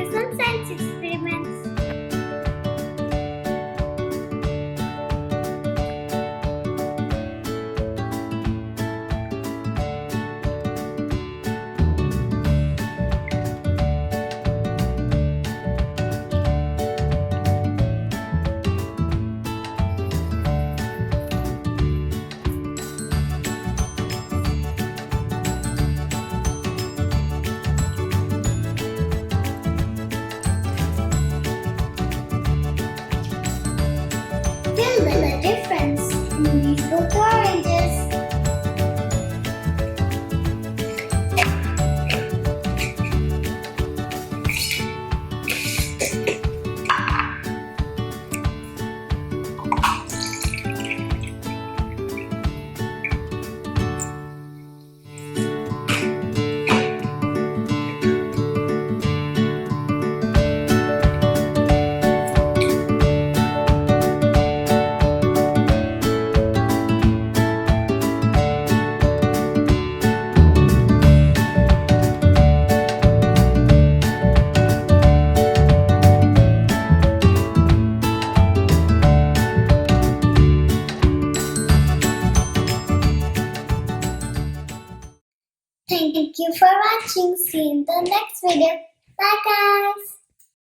you some science experiments. Feel the difference in these both oranges. Thank you for watching. See you in the next video. Bye guys.